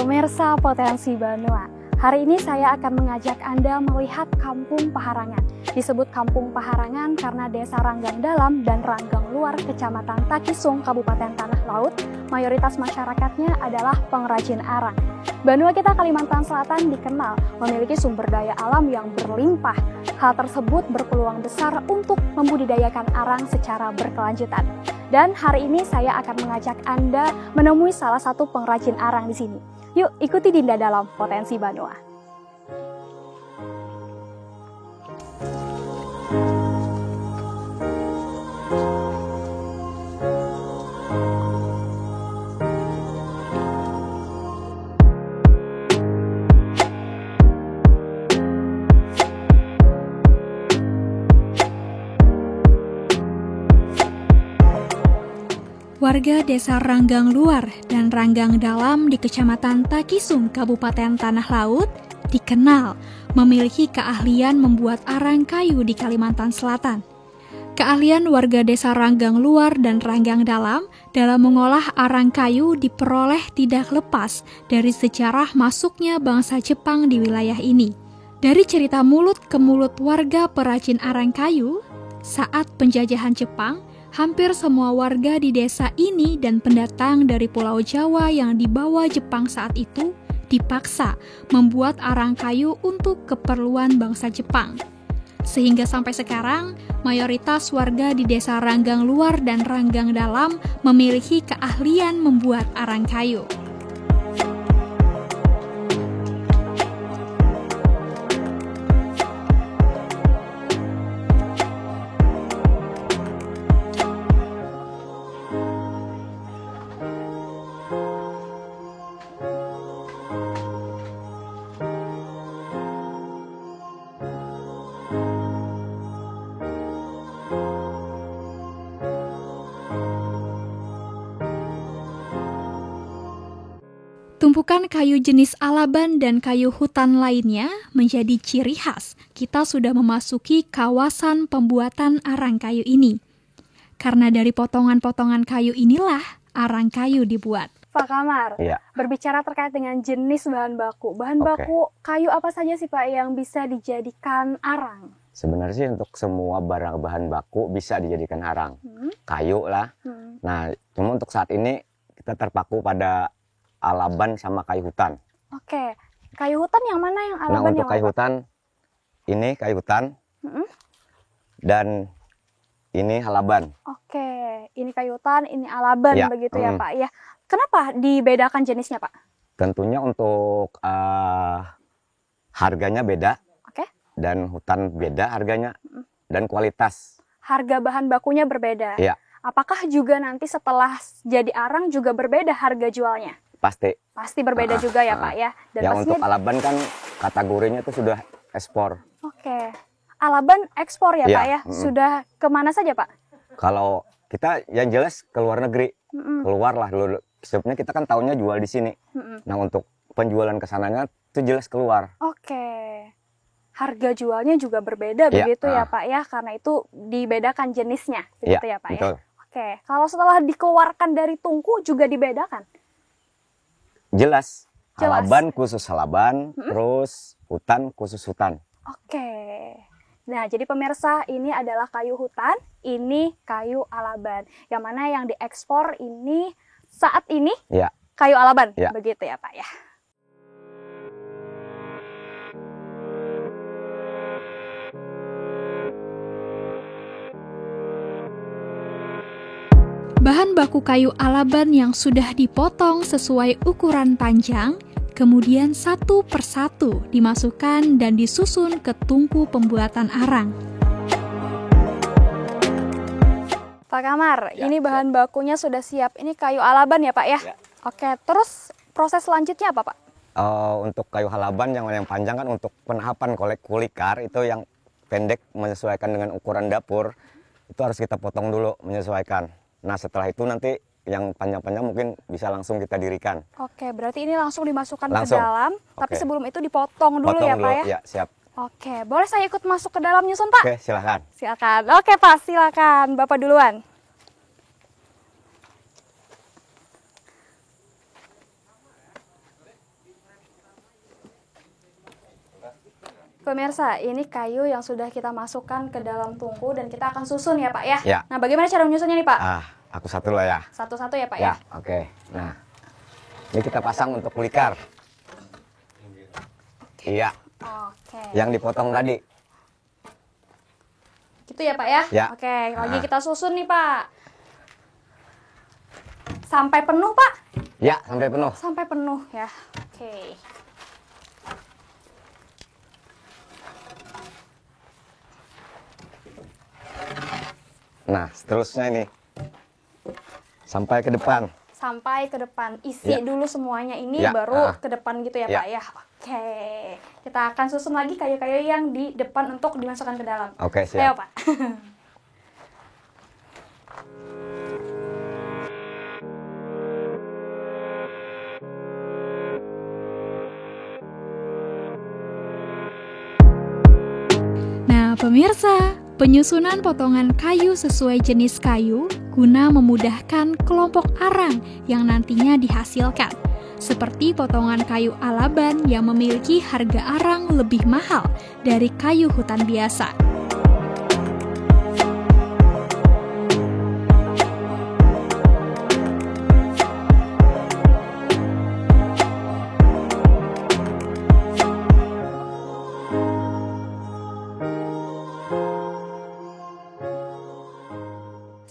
Pemirsa Potensi Banua, hari ini saya akan mengajak Anda melihat Kampung Paharangan. Disebut Kampung Paharangan karena Desa Ranggang Dalam dan Ranggang Luar, Kecamatan Takisung, Kabupaten Tanah Laut, mayoritas masyarakatnya adalah pengrajin arang. Banua kita Kalimantan Selatan dikenal memiliki sumber daya alam yang berlimpah. Hal tersebut berpeluang besar untuk membudidayakan arang secara berkelanjutan. Dan hari ini saya akan mengajak Anda menemui salah satu pengrajin arang di sini. Yuk ikuti Dinda dalam Potensi Banua. Warga Desa Ranggang Luar dan Ranggang Dalam di Kecamatan Takisung, Kabupaten Tanah Laut, dikenal memiliki keahlian membuat arang kayu di Kalimantan Selatan. Keahlian warga Desa Ranggang Luar dan Ranggang Dalam dalam mengolah arang kayu diperoleh tidak lepas dari sejarah masuknya bangsa Jepang di wilayah ini. Dari cerita mulut ke mulut warga perajin arang kayu, saat penjajahan Jepang, hampir semua warga di desa ini dan pendatang dari Pulau Jawa yang dibawa Jepang saat itu dipaksa membuat arang kayu untuk keperluan bangsa Jepang. Sehingga sampai sekarang, mayoritas warga di Desa Ranggang Luar dan Ranggang Dalam memiliki keahlian membuat arang kayu. Tumpukan kayu jenis alaban dan kayu hutan lainnya menjadi ciri khas. Kita sudah memasuki kawasan pembuatan arang kayu ini. Karena dari potongan-potongan kayu inilah arang kayu dibuat. Pak Kamar, berbicara terkait dengan jenis bahan baku. Bahan baku kayu apa saja sih Pak yang bisa dijadikan arang? Sebenarnya sih untuk semua barang bahan baku bisa dijadikan arang. Kayu lah. Nah, cuma untuk saat ini kita terpaku pada alaban sama kayu hutan. Oke, kayu hutan yang mana yang alaban? Nah, untuk kayu hutan, ini kayu hutan, dan ini alaban. Oke, ini kayu hutan, ini alaban, begitu ya Pak ya. Kenapa dibedakan jenisnya Pak? Tentunya untuk harganya beda, dan hutan beda harganya, dan kualitas. Harga bahan bakunya berbeda? Iya. Apakah juga nanti setelah jadi arang juga berbeda harga jualnya? Pasti berbeda juga ya Pak ya. Dan yang untuk alaban kan kategorinya itu sudah ekspor. Oke, alaban ekspor ya Pak ya. Sudah kemana saja Pak? Kalau kita yang jelas ke luar negeri, keluar lah dulu. Sebetulnya kita kan tahunnya jual di sini. Nah untuk penjualan kesananya itu jelas keluar. Oke, harga jualnya juga berbeda begitu ya Pak ya, karena itu dibedakan jenisnya begitu ya Pak betul. ya. Oke, kalau setelah dikeluarkan dari tungku juga dibedakan? Jelas. Alaban khusus alaban, terus hutan khusus hutan. Oke. Nah, jadi pemirsa, ini adalah kayu hutan, ini kayu alaban. Yang mana yang diekspor ini saat ini kayu alaban, begitu ya Pak ya. Bahan baku kayu alaban yang sudah dipotong sesuai ukuran panjang, kemudian satu persatu dimasukkan dan disusun ke tungku pembuatan arang. Pak Kamar, ini bahan bakunya sudah siap. Ini kayu alaban ya Pak ya? Oke, terus proses selanjutnya apa Pak? Untuk kayu alaban yang panjang kan untuk penahapan kulikar, itu yang pendek menyesuaikan dengan ukuran dapur, itu harus kita potong dulu menyesuaikan. Nah setelah itu nanti yang panjang-panjang mungkin bisa langsung kita dirikan. Oke, berarti ini langsung dimasukkan ke dalam, tapi sebelum itu dipotong dulu ya Pak ya? Iya, siap. Oke, boleh saya ikut masuk ke dalam nyusun Pak? Oke, silakan. Silakan. Oke Pak, silakan. Bapak duluan. pemirsa, ini kayu yang sudah kita masukkan ke dalam tungku dan kita akan susun ya Pak ya? Ya. Nah, bagaimana cara menyusunnya nih Pak? Aku satu lah ya. Satu-satu ya Pak Ya, oke. Nah, ini kita pasang untuk kulikar. Iya. Oke. Yang dipotong tadi. Gitu ya Pak ya? Ya. Oke, lagi kita susun nih Pak. Sampai penuh Pak? Ya, sampai penuh. Sampai penuh ya. Oke. Nah, seterusnya ini sampai ke depan. Sampai ke depan, isi dulu semuanya ini baru ke depan gitu ya Pak ya. Oke, kita akan susun lagi kayu-kayu yang di depan untuk dimasukkan ke dalam. Oke, siap. Ayo Pak. Nah pemirsa, penyusunan potongan kayu sesuai jenis kayu guna memudahkan kelompok arang yang nantinya dihasilkan. Seperti potongan kayu alaban yang memiliki harga arang lebih mahal dari kayu hutan biasa.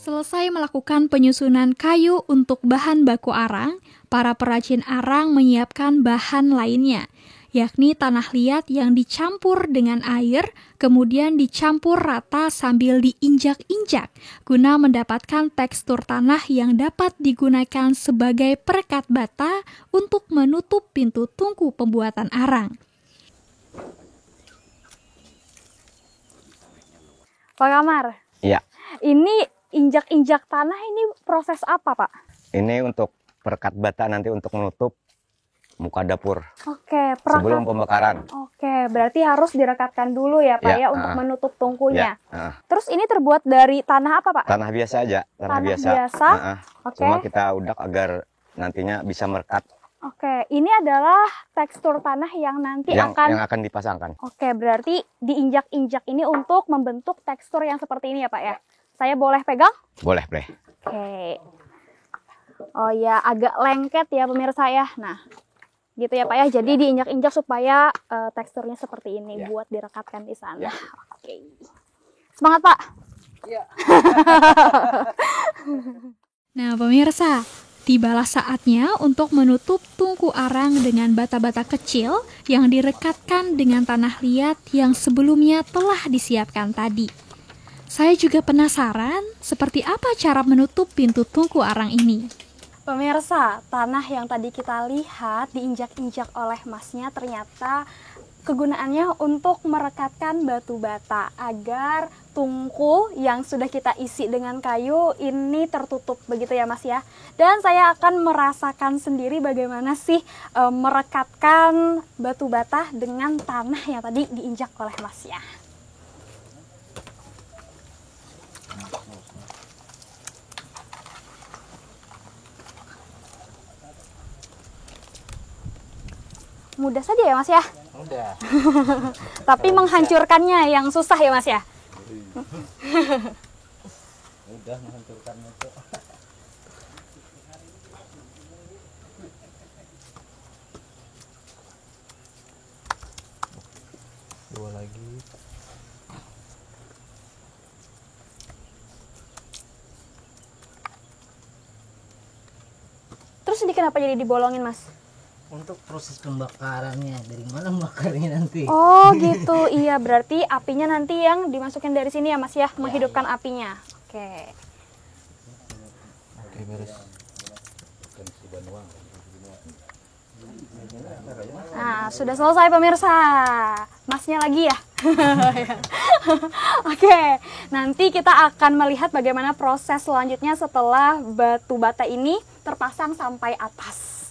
Selesai melakukan penyusunan kayu untuk bahan baku arang, para perajin arang menyiapkan bahan lainnya, yakni tanah liat yang dicampur dengan air, kemudian dicampur rata sambil diinjak-injak, guna mendapatkan tekstur tanah yang dapat digunakan sebagai perekat bata untuk menutup pintu tungku pembuatan arang. Pak Kamar, Iya. ini injak-injak tanah ini proses apa, Pak? Ini untuk perekat bata nanti untuk menutup muka dapur. Oke, sebelum pembakaran. Oke, berarti harus direkatkan dulu ya, Pak ya, untuk menutup tungkunya. Ya, Terus ini terbuat dari tanah apa, Pak? Tanah biasa aja, tanah biasa. Oke. Cuma kita udak agar nantinya bisa merekat. Oke, ini adalah tekstur tanah yang nanti yang akan dipasangkan. Oke, berarti diinjak-injak ini untuk membentuk tekstur yang seperti ini ya, Pak ya. Saya boleh pegang? Boleh, boleh. Oke. Oh ya, agak lengket ya pemirsa ya. Nah, gitu ya Pak ya. Jadi diinjak-injak supaya teksturnya seperti ini buat direkatkan di sana. Oke. Semangat Pak. Iya. Nah pemirsa, tibalah saatnya untuk menutup tungku arang dengan bata-bata kecil yang direkatkan dengan tanah liat yang sebelumnya telah disiapkan tadi. Saya juga penasaran seperti apa cara menutup pintu tungku arang ini. Pemirsa, tanah yang tadi kita lihat diinjak-injak oleh masnya ternyata kegunaannya untuk merekatkan batu bata agar tungku yang sudah kita isi dengan kayu ini tertutup begitu ya Mas ya. Dan saya akan merasakan sendiri bagaimana sih merekatkan batu bata dengan tanah yang tadi diinjak oleh masnya. Mudah saja ya Mas ya? Mudah. Tapi menghancurkannya yang susah ya Mas ya? Mudah menghancurkannya itu. Dua lagi. Terus ini kenapa jadi dibolongin Mas? Untuk proses pembakarannya, dari mana membakarnya nanti? Oh gitu, iya berarti apinya nanti yang dimasukin dari sini ya Mas ya, menghidupkan apinya. Oke. Oke, beres. Nah, sudah selesai pemirsa. Masnya lagi ya? Oke, nanti kita akan melihat bagaimana proses selanjutnya setelah batu bata ini terpasang sampai atas.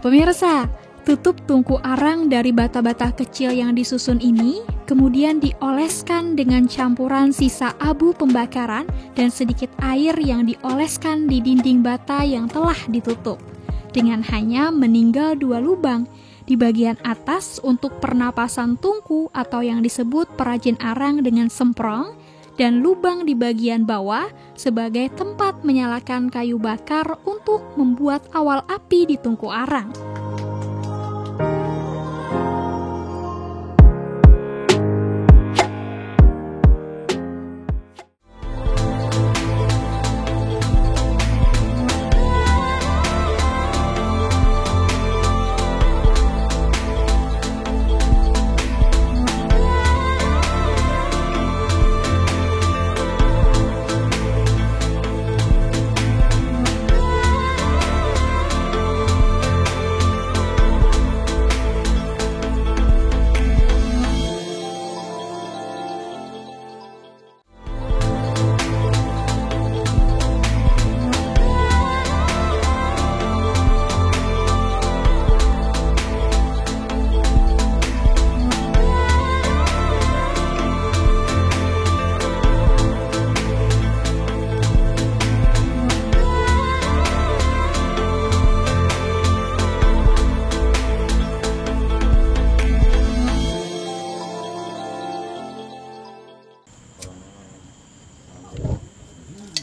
pemirsa, tutup tungku arang dari bata-bata kecil yang disusun ini kemudian dioleskan dengan campuran sisa abu pembakaran dan sedikit air yang dioleskan di dinding bata yang telah ditutup. Dengan hanya meninggal 2 lubang di bagian atas untuk pernapasan tungku atau yang disebut perajin arang dengan semprong, dan lubang di bagian bawah sebagai tempat menyalakan kayu bakar untuk membuat awal api di tungku arang.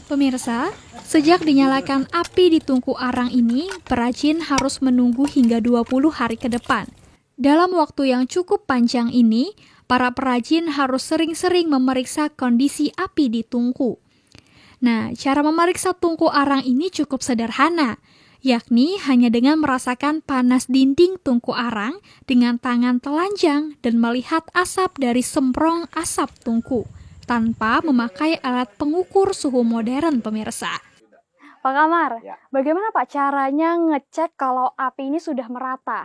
Pemirsa, sejak dinyalakan api di tungku arang ini, perajin harus menunggu hingga 20 hari ke depan. Dalam waktu yang cukup panjang ini, para perajin harus sering-sering memeriksa kondisi api di tungku. Nah, cara memeriksa tungku arang ini cukup sederhana, yakni hanya dengan merasakan panas dinding tungku arang dengan tangan telanjang dan melihat asap dari semprong asap tungku, tanpa memakai alat pengukur suhu modern, pemirsa. Pak Kamar, Ya. bagaimana Pak caranya ngecek kalau api ini sudah merata?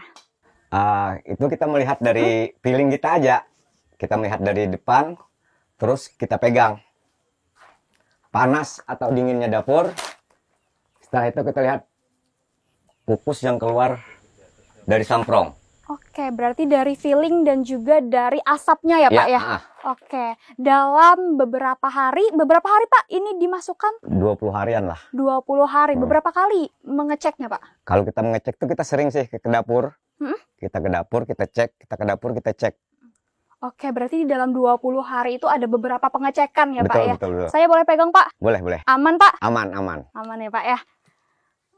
Itu kita melihat dari piling kita aja. Kita melihat dari depan, terus kita pegang. Panas atau dinginnya dapur. Setelah itu kita lihat kukus yang keluar dari samprong. Oke, berarti dari feeling dan juga dari asapnya ya Pak ya? Oke, dalam beberapa hari Pak ini dimasukkan? 20 harian lah. 20 hari, beberapa kali mengeceknya Pak? Kalau kita mengecek tuh kita sering sih ke dapur. Kita ke dapur, kita cek, kita ke dapur, kita cek. Oke, berarti di dalam 20 hari itu ada beberapa pengecekan ya Pak ya? Betul. Saya boleh pegang Pak? Boleh. Aman Pak? Aman. Aman ya Pak ya?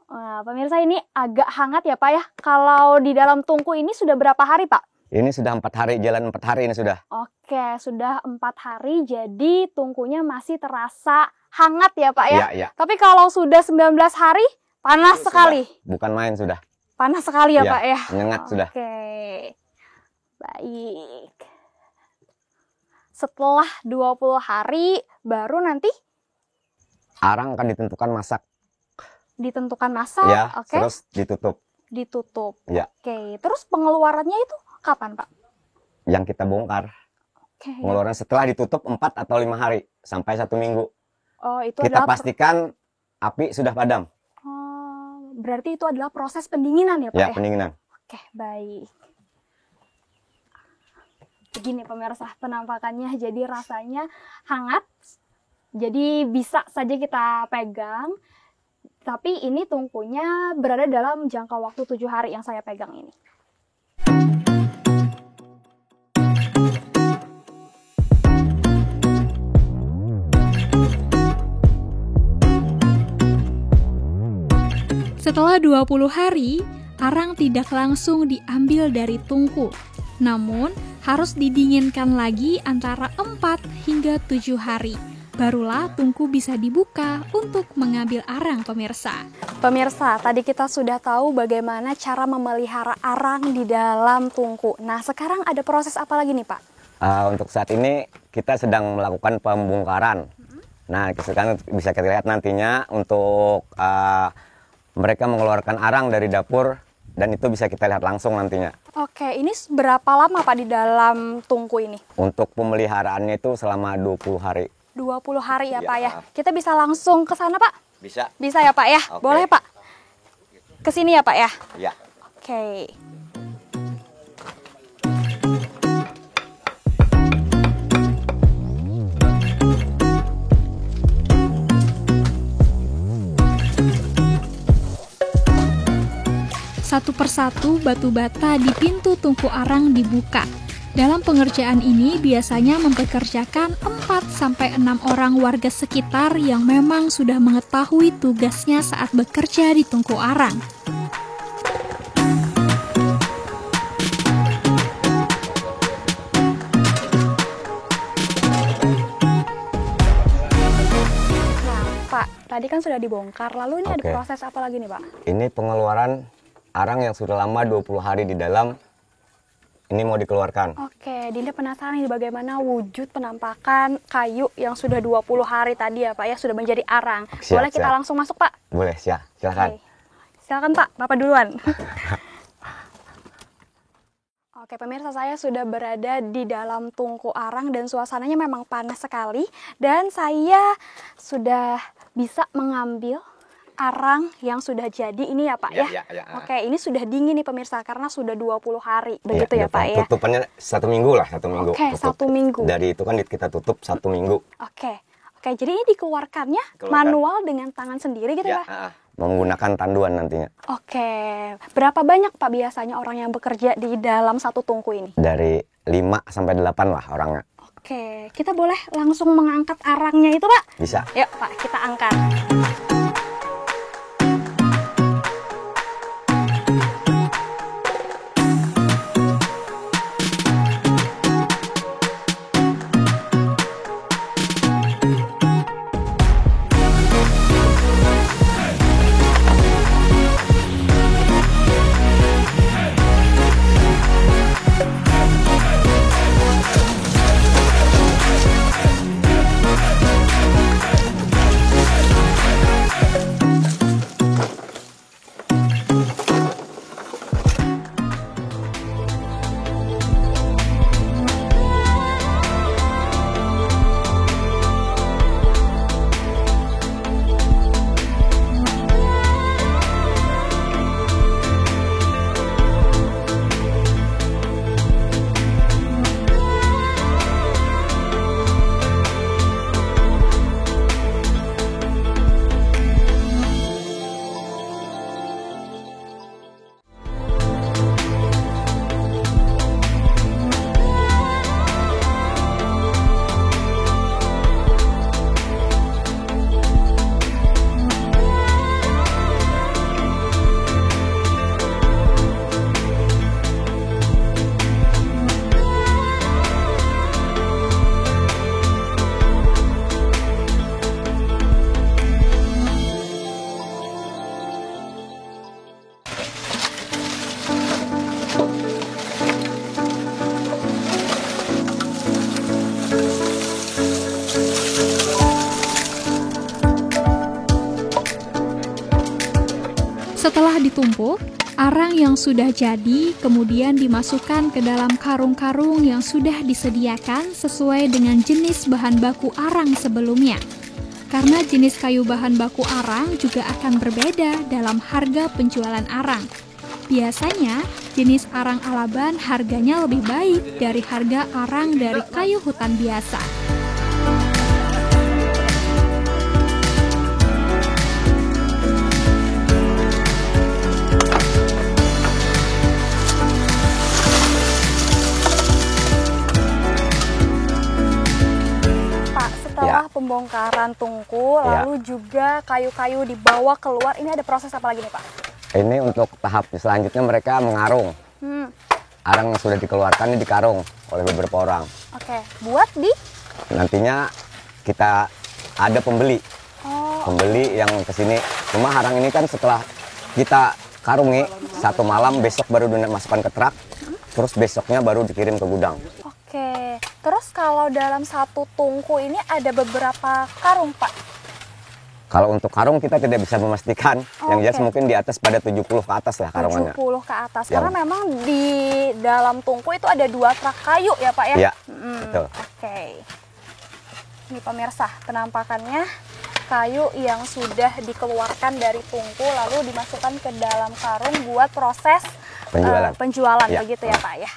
Wah, pemirsa ini agak hangat ya Pak ya? Kalau di dalam tungku ini sudah berapa hari Pak? Ini sudah 4 hari, jalan 4 hari ini sudah. Oke, sudah 4 hari, jadi tungkunya masih terasa hangat ya Pak ya? Iya. Tapi kalau sudah 19 hari, panas sekali. Bukan main sudah. Panas sekali ya Iya, Pak ya? menyengat sudah. Oke, baik. Setelah 20 hari, baru nanti Arang akan ditentukan masak. ditentukan masak, Ya, oke? terus ditutup. Ditutup. Ya. Oke, terus pengeluarannya itu kapan Pak? Yang kita bongkar. Oke. Pengeluaran setelah ditutup 4 atau 5 hari sampai 1 minggu. Oh, itu Kita adalah pastikan api sudah padam. berarti itu adalah proses pendinginan ya Pak Ya, ya? pendinginan. Oke, baik. Begini pemirsa, penampakannya jadi rasanya hangat. Jadi bisa saja kita pegang. Tapi ini tungkunya berada dalam jangka waktu 7 hari yang saya pegang ini. Setelah 20 hari, arang tidak langsung diambil dari tungku, namun harus didinginkan lagi antara 4 hingga 7 hari. Barulah tungku bisa dibuka untuk mengambil arang, pemirsa. Pemirsa, tadi kita sudah tahu bagaimana cara memelihara arang di dalam tungku. Nah, sekarang ada proses apa lagi nih, Pak? Untuk saat ini kita sedang melakukan pembongkaran. Nah, sekarang bisa kita lihat nantinya untuk mereka mengeluarkan arang dari dapur dan itu bisa kita lihat langsung nantinya. Oke, ini berapa lama Pak di dalam tungku ini? Untuk pemeliharaannya itu selama 20 hari. 20 hari ya Iya. Pak ya. Kita bisa langsung ke sana Pak? Bisa? Bisa ya Pak ya? Oke. Boleh Pak? Ke sini ya Pak ya? Ya. Oke. Satu persatu batu bata di pintu tungku arang dibuka. Dalam pengerjaan ini biasanya mempekerjakan 4-6 orang warga sekitar yang memang sudah mengetahui tugasnya saat bekerja di tungku arang. Nah, Pak, tadi kan sudah dibongkar. Lalu ini ada Oke. proses apa lagi nih, Pak? Ini pengeluaran arang yang sudah lama 20 hari di dalam, ini mau dikeluarkan. Oke, Dinda penasaran nih bagaimana wujud penampakan kayu yang sudah 20 hari tadi ya Pak ya, sudah menjadi arang. Siap, Boleh kita siap. langsung masuk Pak? Boleh, silakan. Oke. Silakan Pak, Bapak duluan. Oke, pemirsa, saya sudah berada di dalam tungku arang dan suasananya memang panas sekali. Dan saya sudah bisa mengambil arang yang sudah jadi ini ya Pak ya. Ya. Oke, ini sudah dingin nih pemirsa karena sudah 20 hari. Begitu ya, Iya, Pak ya. Tutupannya 1 minggu lah, 1 minggu. Oke, Tutup. 1 minggu. Dari itu kan kita tutup 1 minggu. Oke, jadi ini dikeluarkan manual dengan tangan sendiri gitu ya Pak? Menggunakan tanduan nantinya. Oke, berapa banyak Pak biasanya orang yang bekerja di dalam satu tungku ini? Dari 5 sampai 8 lah orangnya. Oke, kita boleh langsung mengangkat arangnya itu Pak? Bisa. Yuk Pak, kita angkat. Setelah ditumpuk, arang yang sudah jadi kemudian dimasukkan ke dalam karung-karung yang sudah disediakan sesuai dengan jenis bahan baku arang sebelumnya. Karena jenis kayu bahan baku arang juga akan berbeda dalam harga penjualan arang. Biasanya, jenis arang Alaban harganya lebih baik dari harga arang dari kayu hutan biasa. Setelah pembongkaran tungku, lalu juga kayu-kayu dibawa keluar, ini ada proses apa lagi nih Pak? Ini untuk tahap selanjutnya mereka mengarung. Arang yang sudah dikeluarkan ini dikarung oleh beberapa orang. Oke, buat di? Nantinya kita ada pembeli. Pembeli yang kesini. Cuma arang ini kan setelah kita karungi 1 malam, besok baru dimasukkan ke truk, terus besoknya baru dikirim ke gudang. Oke, terus kalau dalam satu tungku ini ada beberapa karung Pak? Kalau untuk karung kita tidak bisa memastikan, yang jelas mungkin di atas pada 70 ke atas lah karungannya. 70 ke atas, karena memang di dalam tungku itu ada 2 truk kayu ya Pak ya? Iya, betul. Oke, ini pemirsa penampakannya kayu yang sudah dikeluarkan dari tungku lalu dimasukkan ke dalam karung buat proses penjualan Ya. begitu ya Pak ya.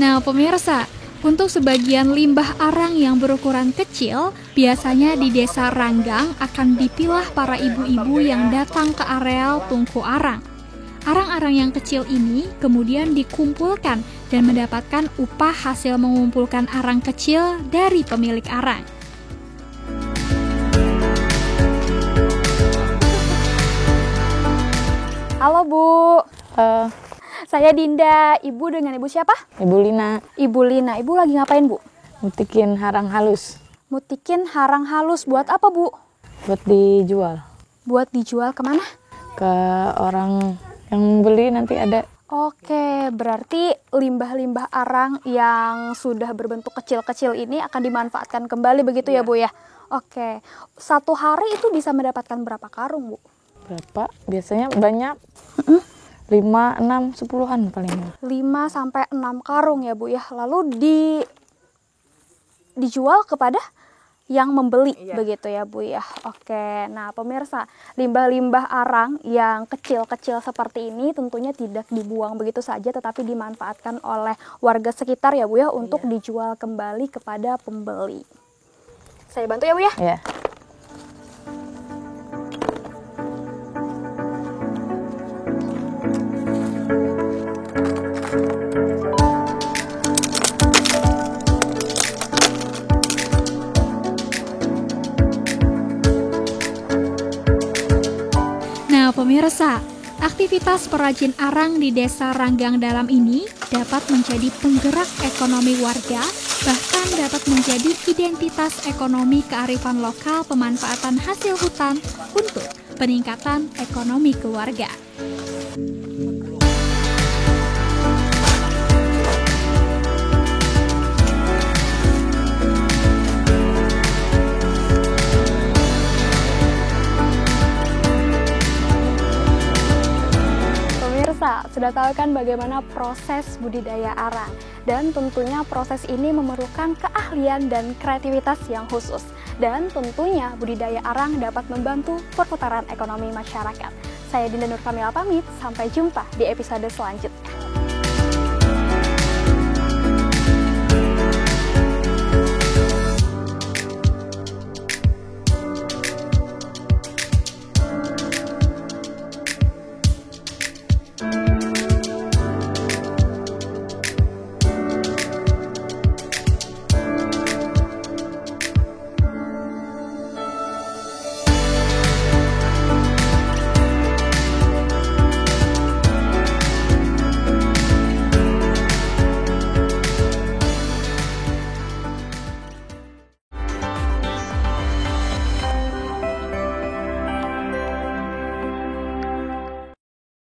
Nah, pemirsa, untuk sebagian limbah arang yang berukuran kecil, biasanya di Desa Ranggang akan dipilah para ibu-ibu yang datang ke areal tungku arang. Arang-arang yang kecil ini kemudian dikumpulkan dan mendapatkan upah hasil mengumpulkan arang kecil dari pemilik arang. Halo Bu, saya Dinda. Ibu dengan Ibu siapa? Ibu Lina, Ibu Lina. Ibu lagi ngapain Bu? mutikin harang halus Mutikin harang halus. Buat apa Bu? buat dijual Buat dijual kemana? ke orang yang beli nanti ada. Oke, berarti limbah-limbah arang yang sudah berbentuk kecil-kecil ini akan dimanfaatkan kembali begitu ya Bu ya? Oke, satu hari itu bisa mendapatkan berapa karung Bu? Berapa? Biasanya banyak. 5, 6, 10-an paling. 5 sampai 6 karung ya Bu ya. Lalu dijual kepada yang membeli begitu ya Bu ya. Oke, nah pemirsa, limbah-limbah arang yang kecil-kecil seperti ini tentunya tidak dibuang begitu saja, tetapi dimanfaatkan oleh warga sekitar ya Bu ya untuk dijual kembali kepada pembeli. Saya bantu ya Bu ya. Ya. Nah, pemirsa, aktivitas perajin arang di Desa Ranggang Dalam ini dapat menjadi penggerak ekonomi warga, bahkan dapat menjadi identitas ekonomi kearifan lokal pemanfaatan hasil hutan untuk peningkatan ekonomi keluarga. Pemirsa, sudah tahu kan bagaimana proses budidaya arang? Dan tentunya proses ini memerlukan keahlian dan kreativitas yang khusus. Dan tentunya budidaya arang dapat membantu perputaran ekonomi masyarakat. Saya Dinda Nur Kamila pamit, sampai jumpa di episode selanjutnya.